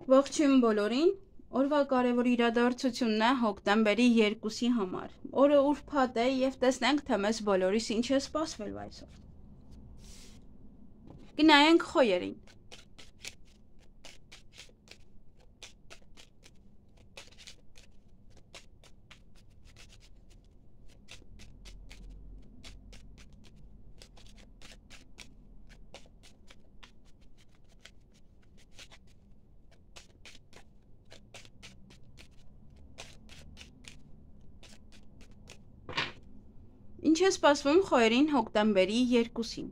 Ողջույն բոլորին, օրվա կարևոր իրադարձությունն է հոկտեմբերի 2-ի համար։ Օրը ուրբաթ է եւ տեսնենք, թե մեզ բոլորիս ինչ է սպասվելու այսօր։ Գնայենք խոյերին։ Ինչ է սպասվում խոյերին հոկտեմբերի 2-ին։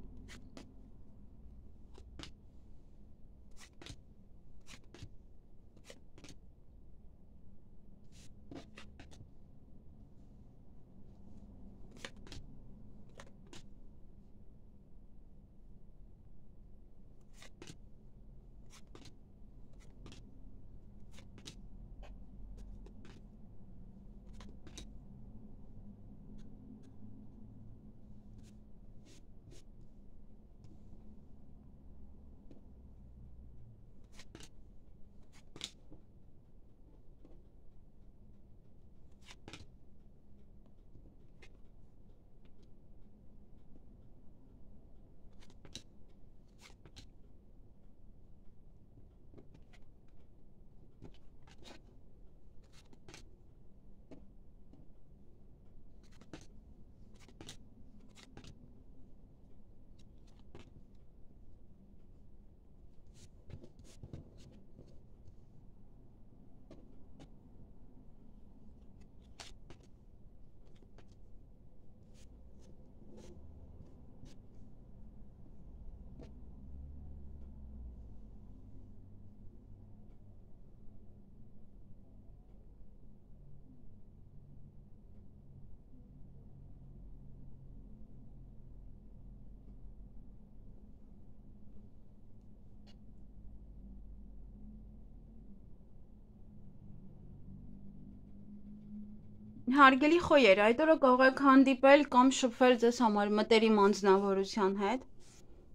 Հարգելի խոյեր, այդ օրը կարող եք հանդիպել կամ շփվել ձեզ համար մտերիմ անձնավորության հետ։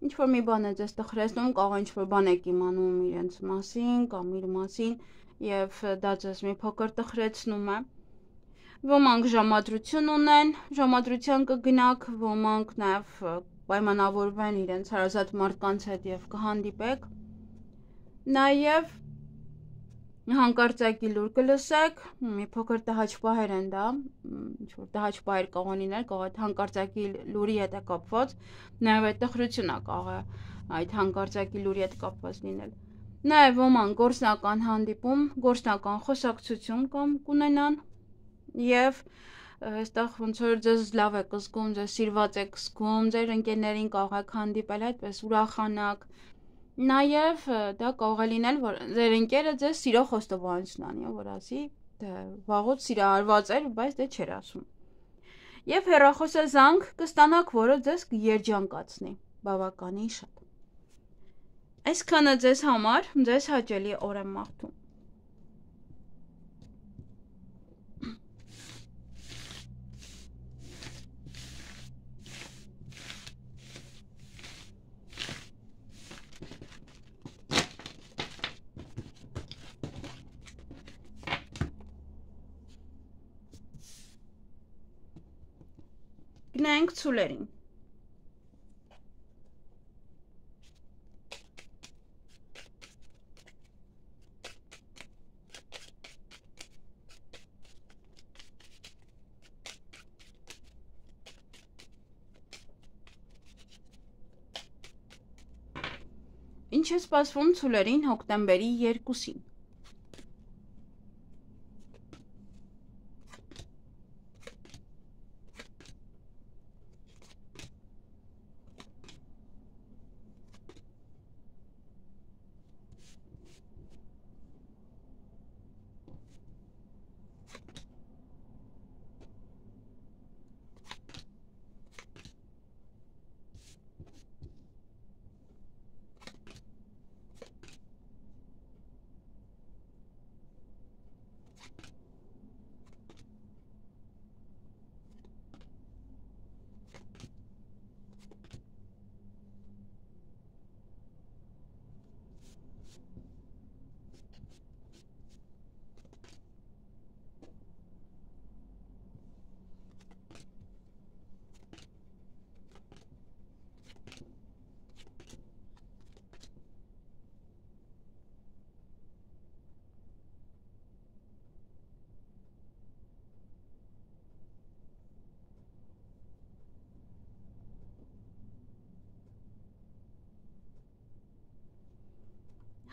Ինչ որ մի բան է ձեզ տխրեցնում, կարող է ինչ որ բան եք իմանում իրենց մասին կամ իր մասին, եւ դա ձեզ մի փոքր տխրեցնում է։ Ոմանք ժամադրություն ունեն, ժամադրության կգնաք, ոմանք նաեւ պայմանավորվեն իրենց հարազատ մարդկանց հետ եւ կհանդիպեք։ Նաեւ հանկարծակի լուր կլսեք, մի փոքր տհաճ-պահեր են դա, ինչ-որ տհաճ-պահեր կարող լինել, կարող է հանկարծակի լուրի հետ է կապված, նաև այդ տխրությունը կարող է այդ հանկարծակի լուրի հետ կապված լինել։ Նաև ոմանք գործնական հանդիպում, գործնական խոսակցություն կամ կունենան եւ այստեղ ոնց որ ձեզ լավ եք զգում, ձեզ սիրված եք զգում, ձեր ընկերներին կարող եք հանդիպել, այդպես ուրախանաք։ Նաև դա կարող է լինել, որ ձեր ընկերը ձեզ սիրո խոստովանություն անի, որ ասի, դե վաղուց սիրահարված էր, բայց դե չէր ասում։ Եվ հեռախոսազանգ կստանաք, որը ձեզ կերջանկացնի, բավականին շատ։ Այսքանը ձեզ համար, ձեզ հաճելի օր եմ մաղթում։ Գնանք ցուլերին։ Ինչ է սպասվում ցուլերին հոկտեմբերի 2-ին։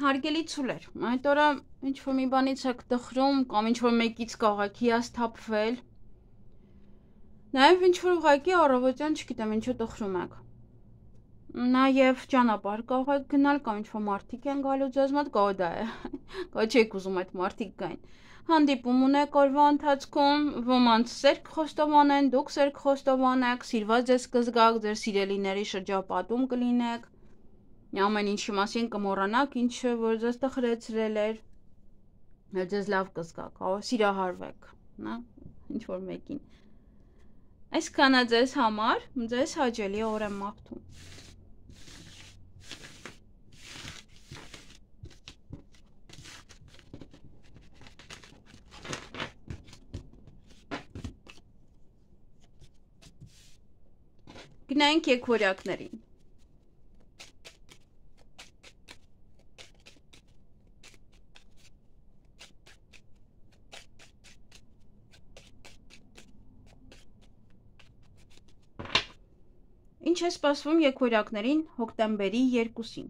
Հարգելի ցուլեր, այդ օրը ինչ-որ մի բանից եք տխրում կամ ինչ-որ մեկից կարող եք հիասթափվել։ Նաև ինչ-որ ուղղակի առավոտյան չգիտեմ ինչու տխրում եք։ Նաև ճանապարհ կարող եք գնալ կամ ինչ-որ մարդիկ են գալու ձեզ մոտ, կարող դա է։ Կարող չեք ուզում այդ մարդիկ գային։ Հանդիպում ունեք օրվա ընթացքում, ոմանց սերկ խոստովանեն, դուք սերկ խոստովանեք, սիրված ձեզ կզգաք, ձեր սիրելիների շրջապատում կլինեք։ Ամեն ինչի մասին կմոռանաք, ինչը որ ձեզ տխրեցրել էր, ձեզ լավ կզգաք, սիրահարվեք, նա ինչ որ մեկին։ Այսքանը ձեզ համար, ձեզ հաճելի օր եմ մաղթում։ Գնանք եկվորյակներին։ Ինչ է սպասվում եկվորյակներին հոկտեմբերի 2-ին։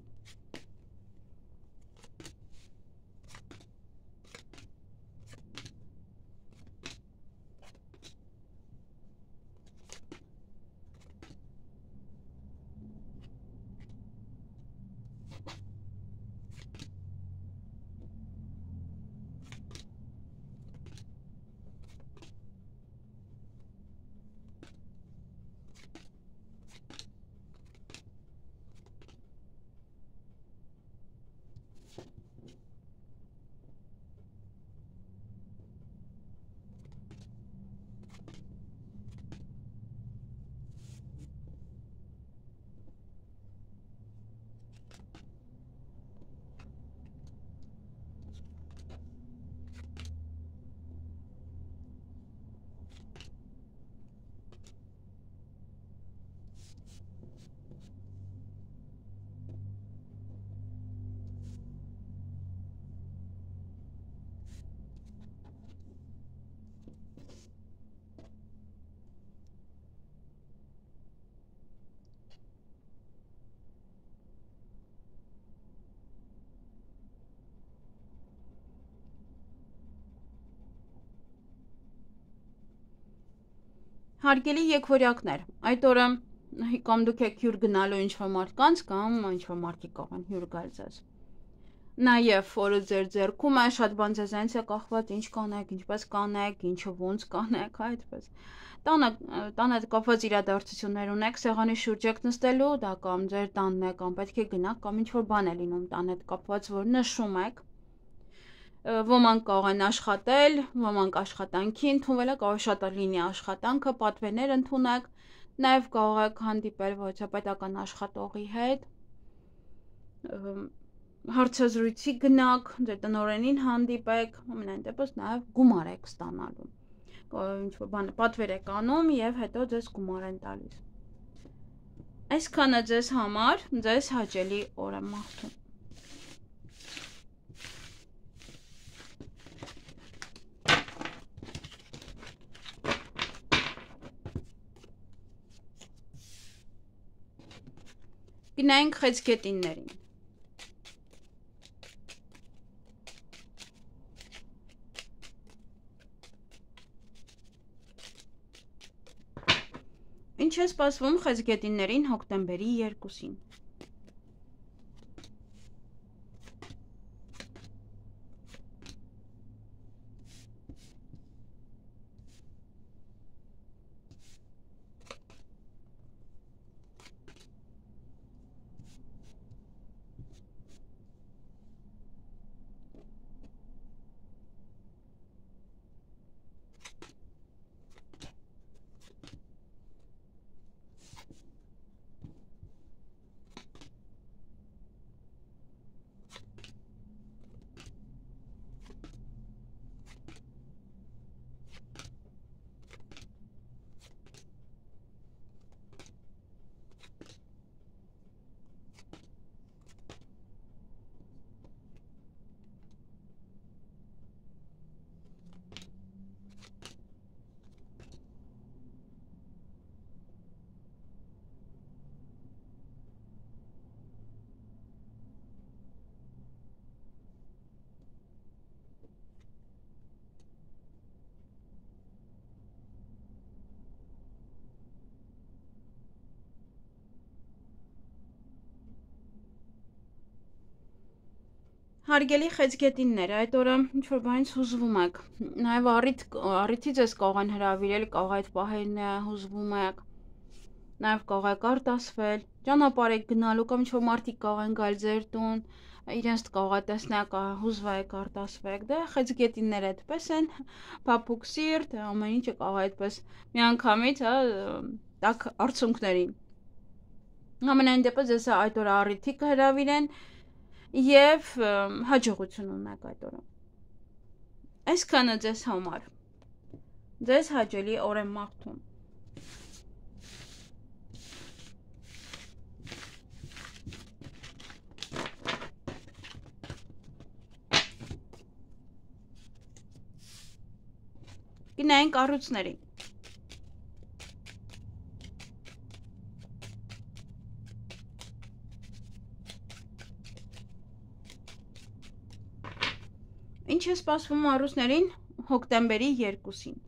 Հարգելի եկվորյակներ, այդ օրը կամ դուք եք հյուր գնալու ինչ-որ մարդկանց կամ ինչ-որ մարդիկ կարող են հյուր գալ ձեզ։ Նաև օրը ձեր ձեռքում է, շատ բան ձեզանից է կախված, ինչ կանեք, ինչպես կանեք, ինչը ոնց կանեք, այդպես։ Տանը կապված իրադարձություններ ունեք, սեղանի շուրջ եք նստելու, դա կամ ձեր տանն է, կամ պետք է գնաք, կամ ինչ-որ բան է լինում տան հետ կապված, որ նշում եք։ Ոմանք կարող են աշխատել, ոմանք աշխատանքի ընդունվել է, կարող է շատ լինի աշխատանքը, պատվերներ ընդունեք, նաև կարող եք հանդիպել վարչապետական աշխատողի հետ, հարցազրույցի գնաք, ձեր տնօրենին հանդիպեք, ամենայն դեպս նաև գումար եք ստանալու, ինչ-որ բան պատվեր եք անում և հետո ձեզ գումար են տալիս։ Այսքանը ձեզ համար, ձեզ հաճելի օր եմ մաղթում։ Գնայինք խեցգետիններին։ Ինչ է սպասվում խեցգետիններին հոկտեմբերի 2-ին։ Հարգելի խեցգետիններ, այդ օրը ինչ-որ բանից հուզվում եք, նաև առիթից ես կարող են հրավիրել, կարող այդ պահերն հուզվում եք, նաև կարող եք արտասվել, ճանապարհ եք գնալու կամ ինչ-որ մարդիկ կարող են գալ ձեր տուն, իրենց կարող է տեսնեք, հուզվեք, արտասվեք, դե խեցգետինները այդպես են, փափուկ սիրտ, ամեն ինչը կարող է այդպես միանգամից, տաք արցունքներին։ Ամենայն դեպս ես այդ օրը առիթի կհրավիրեն և հաջողություն ունեք այդ օրը։ Այսքանը ձեզ համար։ Ձեզ հաճելի օր եմ մաղթում։ Գնային կառույցների։ Ինչ է սպասվում առուսներին հոկտեմբերի 2-ին։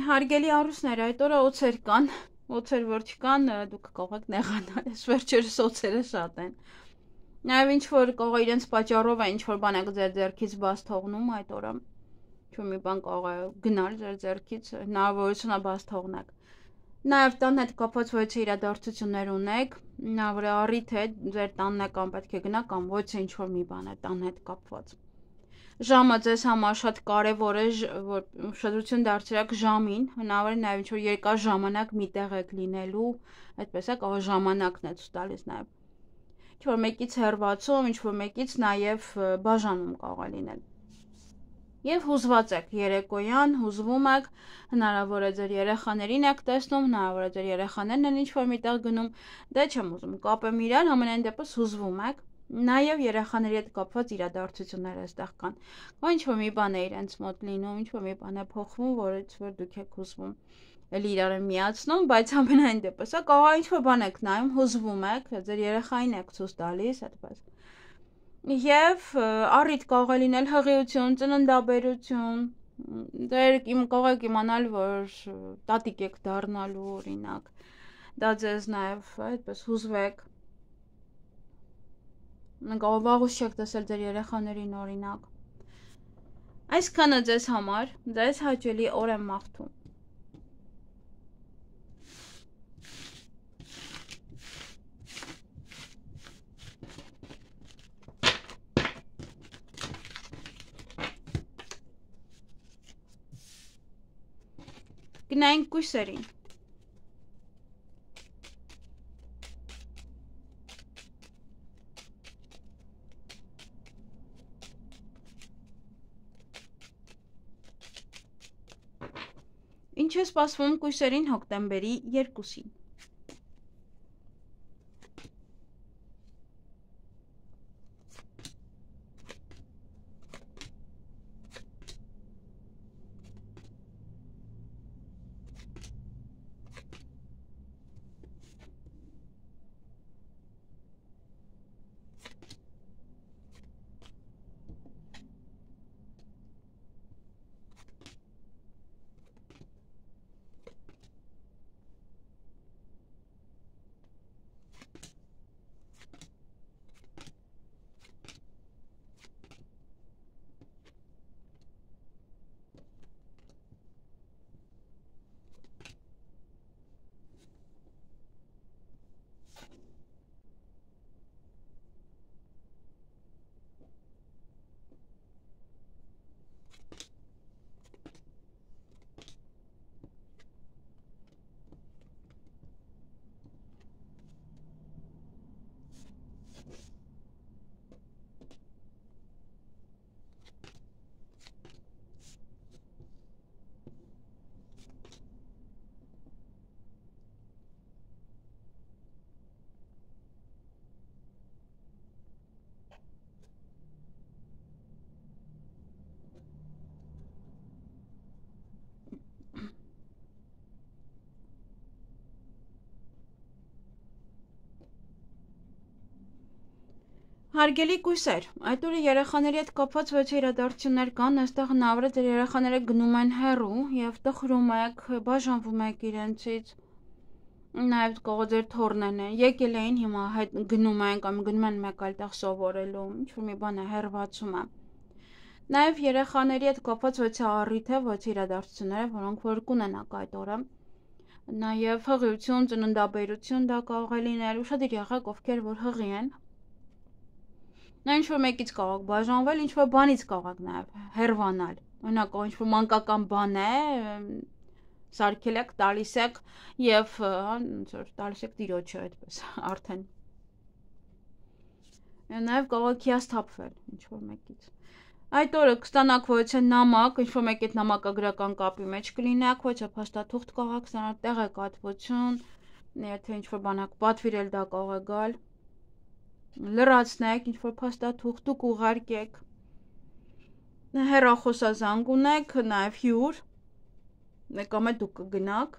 Հարգելի առուսներ, այդ օրը օձեր կան, օձեր որ չկան, դուք կարող եք նեղանալ, այս վերջերս օձերը շատ են։ Նաև ինչ-որ կարող է իրենց պատճառով է ինչ-որ բան եք ձեր ձեռքից բաց թողնում այդ օրը, ինչ-որ մի բան կարող է գնալ ձեր ձեռքից, հնարավորություն է բաց թողնեք։ Նաև տան հետ կապված ոչ իրադարձություններ ունեք, հնարավոր է առիթ է ձեր տանն է կամ պետք է գնա կամ ոչ ինչ-որ մի բան է տան հետ կապված։ Ժամը ձեզ համար շատ կարևոր է, որ ուշադրություն դարձրեք ժամին, հնարավոր է նաև ինչ-որ երկար ժամանակ միտեղ եք լինելու, այդպես է կարող ժամանակն է ցույց տալիս նաև։ Ինչ-որ մեկից հեռացում, ինչ-որ մեկից նաև բաժանում կարող է լինել։ Եվ հուզված եք երեկոյան, հուզվում եք, հնարավոր է ձեր երեխաներին եք տեսնում, հնարավոր է ձեր երեխաներն են ինչ-որ միտեղ գնում, դե չեմ ուզում կապեմ իրար, ամենայն դեպս հուզվում եք։ Նաև երեխաների հետ կապված իրադարձություններ այստեղ կան։ Կամ ինչ-որ մի բան է իրենց մոտ լինում, ինչ-որ մի բան է փոխվում, որից որ դուք եք հուզվում։ Էլի իրար են միացնում, բայց ամենայն դեպս, կարող է ինչ-որ բան եք նայում, հուզվում եք, ձեր երեխային եք ցույց տալիս, այդպես։ Եվ առիթ կարող է լինել հղիություն, ծննդաբերություն, դեր կարող եք իմանալ, որ տատիկ եք դառնալու, օրինակ, դա ձեզ նաև այդպես հուզվեք։ Կարող վաղուց չեք տեսել ձեր երեխաներին, օրինակ։ Այսքանը ձեզ համար, ձեզ հաճելի օր եմ մաղթում։ Գնային կույսերին։ Ինչ է սպասվում կույսերին հոկտեմբերի 2-ին։ Հարգելի կույսեր, այդ օրը երեխաների հետ կապված ոչ իրադարձություններ կան, այստեղ հնարավոր է ձեր երեխաները գնում են հեռու եւ տխրում եք, բաժանվում եք իրենցից, նաեւ կարող ձեր թորներն են, եկել էին հիմա հետ գնում են կամ գնում են մեկ այլ տեղ սովորելու, ինչ-որ մի բան է հեռվածում է։ Նաեւ երեխաների հետ կապված ոչ առիթ է, ոչ իրադարձությունները, որոնք որ կունենաք այդ օրը։ Նաեւ հղիություն, ծննդաբերություն դա կարող է լինել, ուշադիր եղեք ովքեր որ հղի են։ Նա ինչ-որ մեկից կարող եք բաժանվել, ինչ-որ բանից կարող եք նաև հեռվանալ, օրինակ ինչ-որ մանկական բան է, սարքել եք, տալիս եք և ոնց-որ տալիս եք տիրոջը այդպես արդեն։ Նաև կարող եք հիասթափվել ինչ-որ մեկից։ Այդ օրը կստանաք ոչ է նամակ, ինչ-որ մեկ այդ նամակագրական կապի մեջ կլինեք, ոչ է փաստաթուղթ կարող եք ստանալ, տեղեկատվություն, եթե ինչ-որ բան եք պատվիրել, դա կարող է գալ։ Լրացնեք, ինչ-որ փաստաթուղթ դուք ուղարկեք, հեռախոսազանգ ունեք, նաև հյուր, կամ է դուք կգնաք,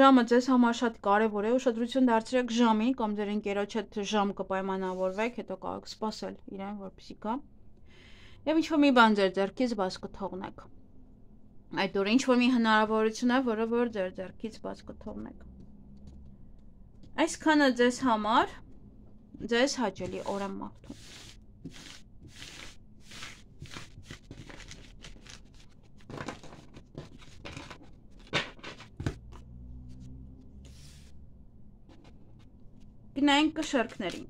ժամը ձեզ համար շատ կարևոր է, ուշադրություն դարձրեք ժամին, կամ ձեր ընկերոջ հետ ժամ կպայմանավորվեք, հետո կարող եք սպասել իրեն, որպեսզի գա, և ինչ-որ մի բան ձեր ձեռքից բաց կթողնեք, այդ օրը ինչ-որ մի հնարավորություն է, որը որ ձեր ձեռքից բաց կթողնեք, այսքանը ձեզ համար ձեզ հաճելի օր եմ մաղթում։ Գնայինք կշեռքներին։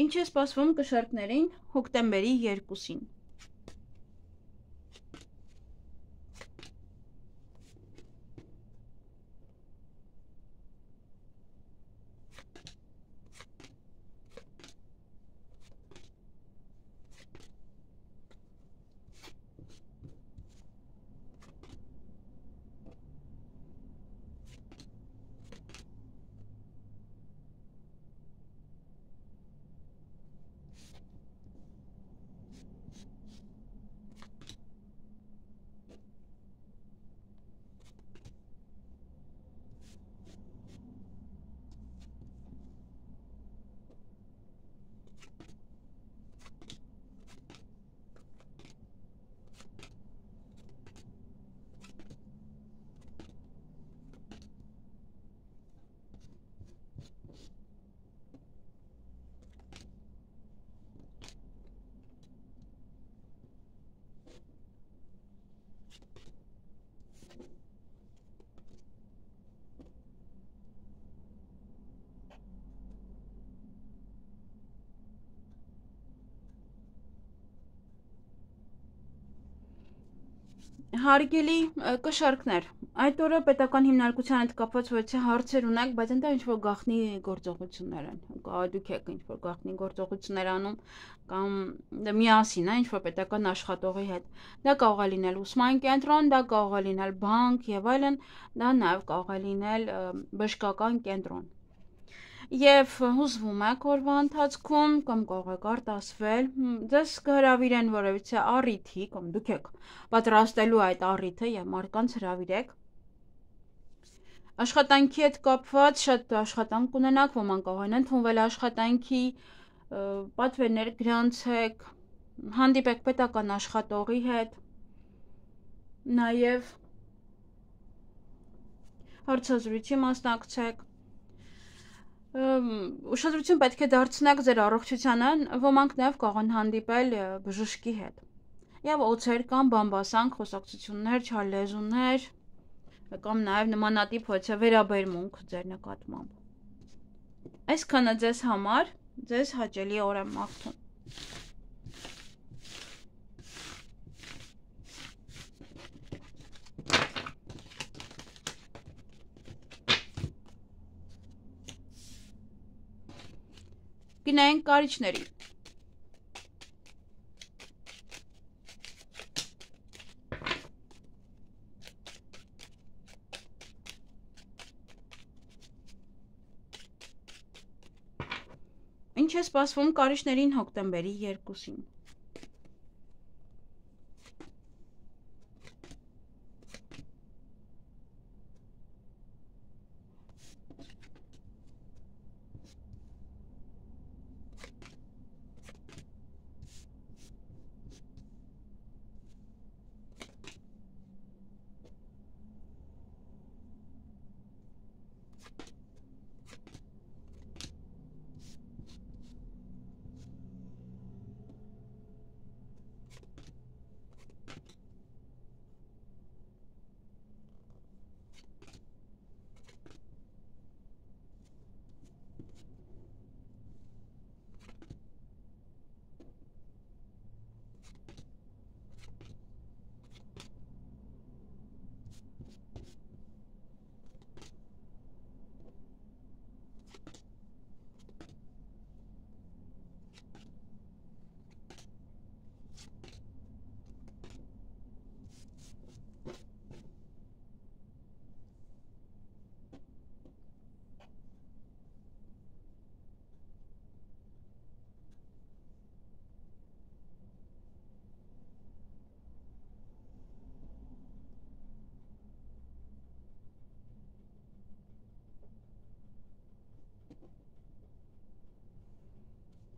Ինչ է սպասվում կշեռքներին հոկտեմբերի 2-ին։ Հարգելի կշեռքներ, այդ օրը պետական հիմնարկության հետ կապված ոչ է հարցեր ունեք, բայց այնտեղ ինչ-որ գաղտնի գործողություններ են, դուք եք ինչ-որ գաղտնի գործողություններ անում, կամ միասին է ինչ-որ պետական աշխատողի հետ, դա կարող է լինել ուսման կենտրոն, դա կարող է լինել բանկ և այլն, դա նաև կարող է լինել բժշկական կենտրոն։ Եվ հուզվում եք օրվա ընթացքում, կամ կարող եք արտասվել, ձեզ կհրավիրեն որևիցե առիթի, կամ դուք եք պատրաստելու այդ առիթը և մարդկանց հրավիրեք։ Աշխատանքի հետ կապված շատ աշխատանք կունենաք, ոմանք կարող են ընդունվել աշխատանքի, պատվերներ գրանցեք, հանդիպեք պետական աշխատողի հետ, նաև հարցազրույցի մասնակցեք։ Ուշադրություն պետք է դարձնեք ձեր առողջությանը, ոմանք նաև կարող են հանդիպել բժշկի հետ։ Եվ օձեր կամ բամբասանք, խոսակցություններ, չար լեզուներ, կամ նաև նմանատիպ ոչ է վերաբերմունք ձեր նկատմամբ։ Այսքանը ձեզ համար, ձեզ հաճելի օր եմ մաղթում։ Գնայինք կարիճների։ Ինչ է սպասվում կարիճներին հոկտեմբերի 2-ին։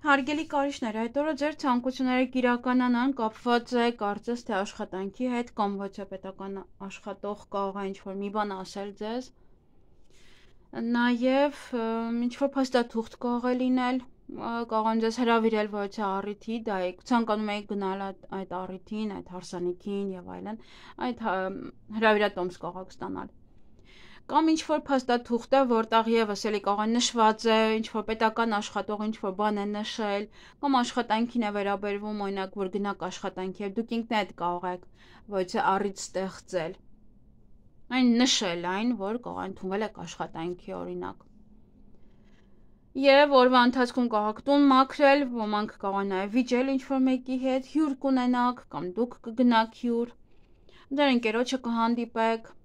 Հարգելի կարիչներ, այդ օրը ձեր ցանկությունները կիրականանան կապված է կարծես թե աշխատանքի հետ կամ ոչ է պետական աշխատող կարող է ինչ-որ մի բան ասել ձեզ։ Նաև ինչ-որ փաստաթուղթ կարող է լինել, կարող են ձեզ հրավիրել որևէ առիթի, դա եք ցանկանում եք գնալ այդ առիթին, այդ հարսանիքին եւ այլն, այդ հրավիրատոմս կարող եք ստանալ։ Կամ ինչ-որ փաստաթուղթ է, որտեղ եւս էլի կարող է նշված է, ինչ-որ պետական աշխատող ինչ-որ բան է նշել, կամ աշխատանքին է վերաբերվում, օրինակ, որ գնաք աշխատանքի եւ դուք ինքներդ կարող եք ոչ առիթ ստեղծել։ Այն նշել այն, որ կարող ընդունվել եք աշխատանքի օրինակ։ Եվ օրվա ընթացքում կարող եք տուն մաքրել, ոմանք կարող են նաեւ վիճել ինչ-որ մեկի հետ, հյուր կունենաք, կամ դուք կգնաք հյուր։ Ձեր ընկերոջը կհանդիպեք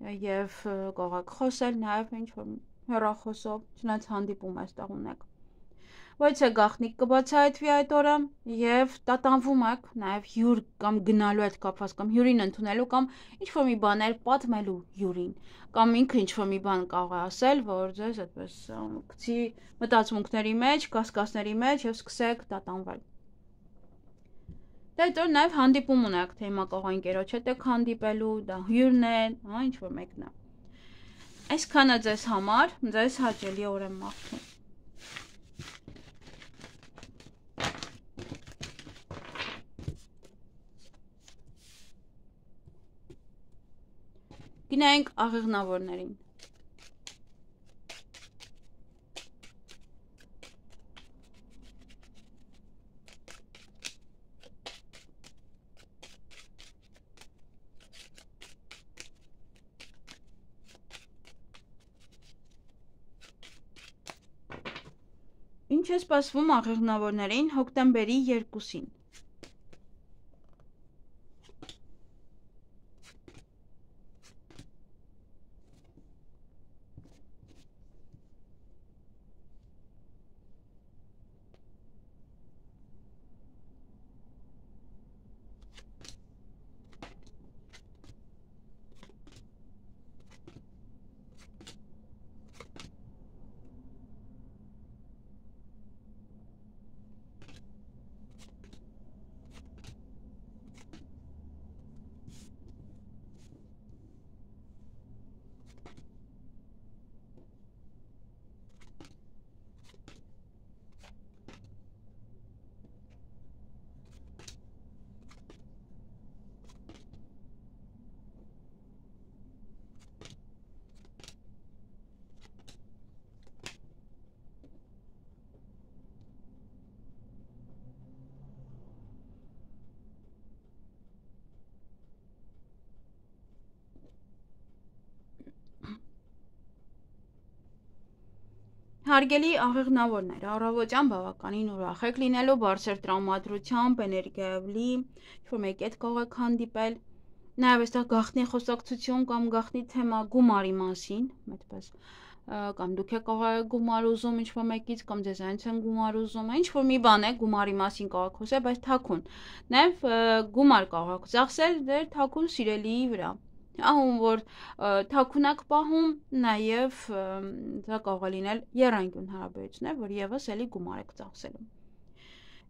եւ կարող եք խոսել նաեւ ինչ-որ հեռախոսով, չնայած հանդիպում այստեղ ունեք։ Ոչ է գաղտնիք կբացահայտվի այդ օրը եւ տատանվում եք նաեւ հյուր կամ գնալու հետ կապված կամ հյուրին ընդունելու կամ ինչ-որ մի բաներ պատմելու հյուրին կամ ինքը ինչ-որ մի բան կարող է ասել, որ ձեզ այդպես գցի մտածմունքների մեջ, կասկածների մեջ եւ սկսեք տատանվել։ Դա այդ օր նաեւ հանդիպում ունեք, թե հիմա կարող ընկերոջ հետ եք հանդիպելու, դա հյուրն է, հա, ինչ-որ մեկն է։ Այսքանը ձեզ համար, ձեզ հաճելի օր եմ մաղթում։ Գնանք աղեղնավորներին։ Ինչ է սպասվում աղեղնավորներին հոկտեմբերի 2-ին։ Հարգելի աղեղնավորներ, առավոտյան բավականին ուրախ եք լինելու, բարձր տրամադրությամբ, էներգիայով լի, ինչ-որ մեկի հետ կարող եք հանդիպել, նաև այստեղ գաղտնի խոսակցություն կամ գաղտնի թեմա գումարի մասին, այդպես, կամ դուք եք կարող եք գումար ուզում ինչ-որ մեկից, կամ ձեզ այնց են գումար ուզում, ինչ-որ մի բան է գումարի մասին կարող եք խոսել, բայց թաքուն, նաև գումար կարող եք ծախսել ձեր թաքուն սիրելիի վրա։ Ահում, որ թաքունակ պահում, նաև դա կարող է լինել եռանկյուն հարաբերություններ, որ եւս էլի գումար եք ծախսելու։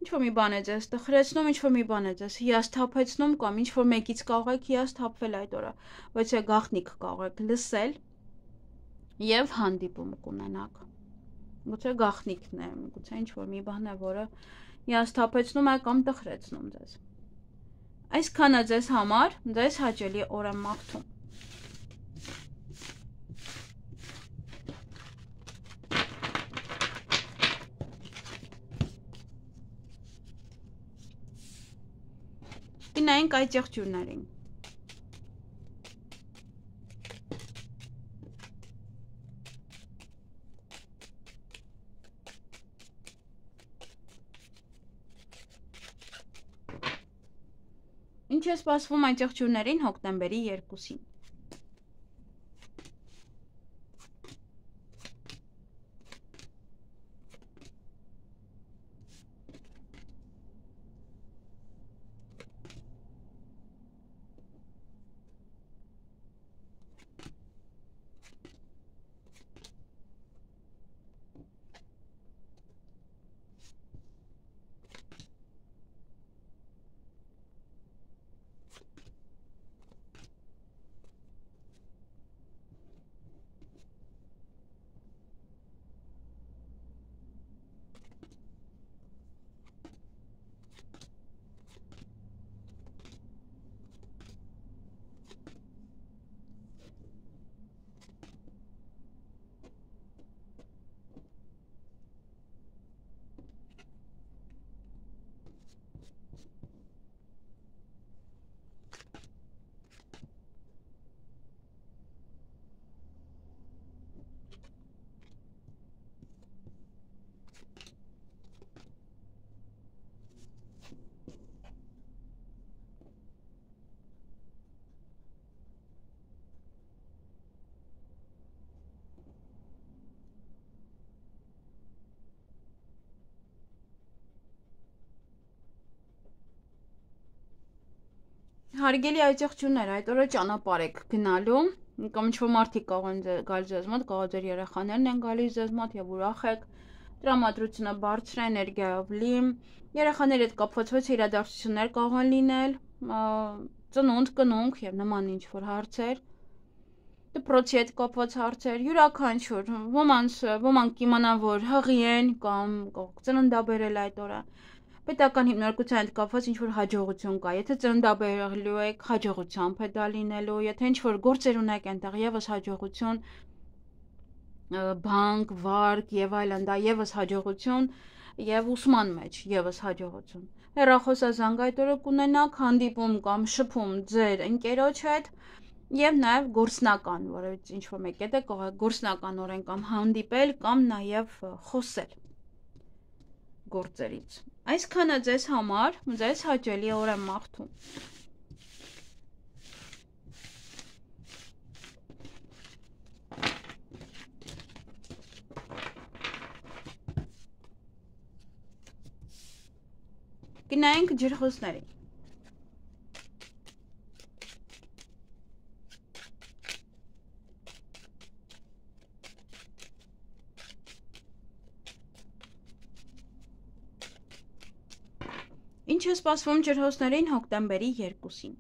Ինչ-որ մի բան է ձեզ տխրեցնում, ինչ-որ մի բան է ձեզ հիասթափեցնում կամ ինչ-որ մեկից կարող եք հիասթափվել այդ օրը, ոչ է գաղտնիք կարող եք լսել եւ հանդիպում կունենաք։ Գուցե գաղտնիքն է, գուցե ինչ-որ մի բան է, որը հիասթափեցնում է կամ տխրեցնում ձեզ։ Այսքանը ձեզ համար, ձեզ հաճելի օր եմ մաղթում։ Գնանք այդ եղջյուրներին։ Ինչ է սպասվում այդ եղջյուրներին հոկտեմբերի 2-ին։ Հարգելի այցեղություններ, այդ օրը ճանապարհ եք գնալու, կամ ինչ-որ մարդիկ կարող են գալ ձեզ մոտ, կարող ձեր երեխաներն են գալիս ձեզ մոտ եւ ուրախ եք, տրամադրությունը բարձր է, էներգիայով լի, երեխաների հետ կապված ոչ իրադարձություններ կարող են լինել, ծնունդ, կնունք եւ նման ինչ-որ հարցեր, դպրոցի հետ կապված հարցեր, յուրաքանչյուր, ոմանք կիմանան, որ հղի են կամ ծննդաբերել այդ օրը, պետական հիմնարկության հետ կապված ինչ-որ հաջողություն կա, եթե ծննդաբերելու եք, հաջողությամբ է դա լինելու, եթե ինչ-որ գործեր ունեք այնտեղ եւս հաջողություն, բանկ, վարկ եւ այլն, դա եւս հաջողություն եւ ուսման մեջ եւս հաջողություն։ Հեռախոսազանգ այդ օրը կունենաք, հանդիպում կամ շփում ձեր ընկերոջ հետ եւ նաեւ գործնական, որովհետեւ ինչ-որ մեկ հետ է կարող գործնականորեն կամ հանդիպել կամ նաեւ խոսել գործերից։ Այսքանը ձեզ համար, ձեզ հաճելի օր եմ մաղթում։ Գնայինք ջրխոսների։ Ինչ է սպասվում ջրհոսներին հոկտեմբերի 2-ին։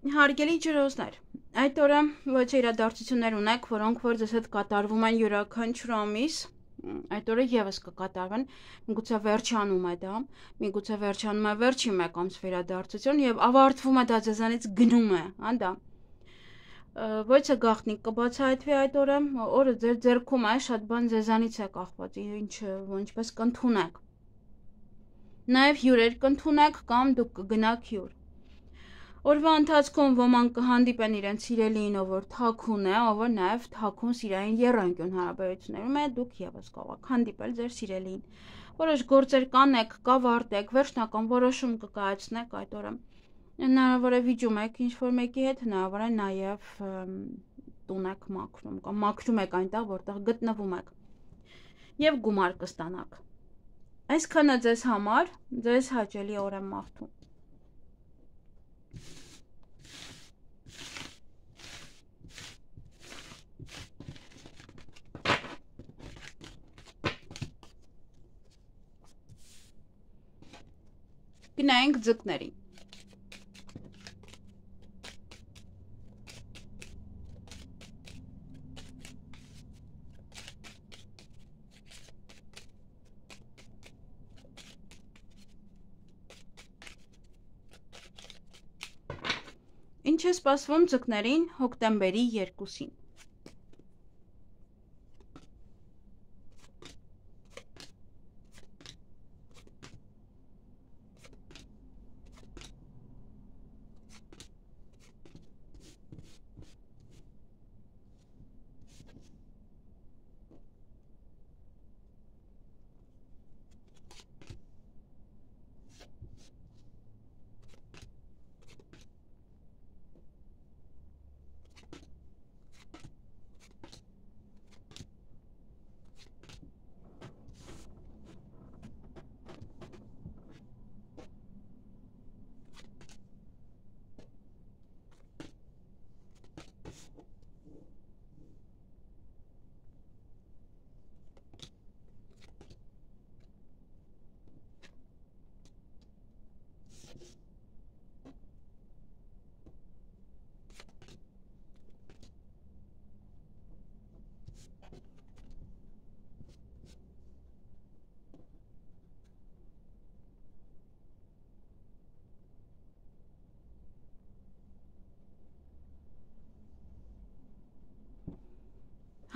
Հարգելի ջրհոսներ, այդ օրը ոչ իրադարձություններ ունեք, որոնք որ ձեզ հետ կատարվում են յուրաքանչյուր ամիս, այդ օրը եւս կկատարվեն, միգուցե վերջանում է դա, միգուցե վերջանում է վերջի մեկ ամսվա իրադարձություն եւ ավարտվում է դա ձեզանից գնում է, հա դա։ Ոչ է գաղտնիք կբացահայտվի այդ օրը ձեր ձեռքում է, շատ բան ձեզանից է կախված, ինչպես կընդունեք։ Նաեւ հյուրեր կընդունեք կամ դուք կգնաք հյուր։ Օրվա ընթացքում ոմանք կհանդիպեն իրենց սիրելիին, ով որ թաքուն է, ով որ նաև թաքուն սիրային եռանկյուն հարաբերություններում է, դուք եւս կարող եք հանդիպել ձեր սիրելիին։ Որոշ գործեր կանեք, կավարտեք, վերջնական որոշում կկայացնեք այդ օրը։ Հնարավոր է վիճում եք ինչ-որ մեկի հետ, հնարավոր է նաև տուն եք մաքրում կամ մաքրում եք այնտեղ, որտեղ գտնվում եք։ Եվ գումար կստանաք։ Այսքանը ձեզ համար, ձեզ հաճելի օր եմ մաղթում։ Գնայինք ձկներին։ Ինչ է սպասվում ձկներին հոկտեմբերի 2-ին։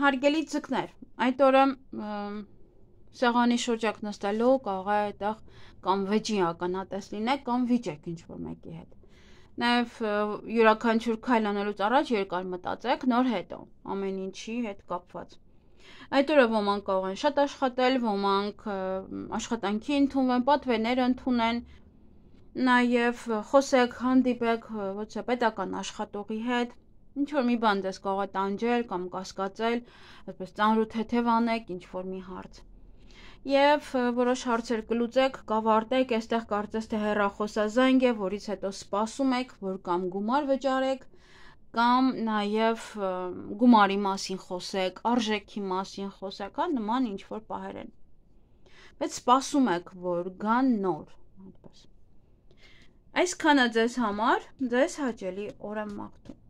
Հարգելի ձկներ, այդ օրը սեղանի շրջակ նստելու կարող է այդտեղ կամ վեճի ականատես լինեք, կամ վիճեք ինչ-որ մեկի հետ։ Նաև յուրաքանչյուր քայլ անելուց առաջ երկար մտածեք, նոր հետո, ամեն ինչի հետ կապված։ Այդ օրը ոմանք կարող են շատ աշխատել, ոմանք աշխատանքի ընդունվեն, պատվերներ ընդունեն, նաև խոսեք, հանդիպեք ոչ պետական աշխատողի հետ, ինչ-որ մի բան դες կարող է տանջել կամ կասկածել, այսպես ծանր ու թեթև անեք ինչ-որ մի հարց։ Եվ որոշ հարցեր կլուծեք, կավարտեք, այստեղ կարծես թե հեռախոսազանգ է, որից հետո սպասում եք, որ կամ գումար վճարեք, կամ նաև գումարի մասին խոսեք, արժեքի մասին խոսեք, նման ինչ-որ պահեր են։ Բայց սպասում եք, որ գան նոր, այդպես։ Այսքանը ձեզ համար, ձեզ հաճելի օր եմ մաղթում։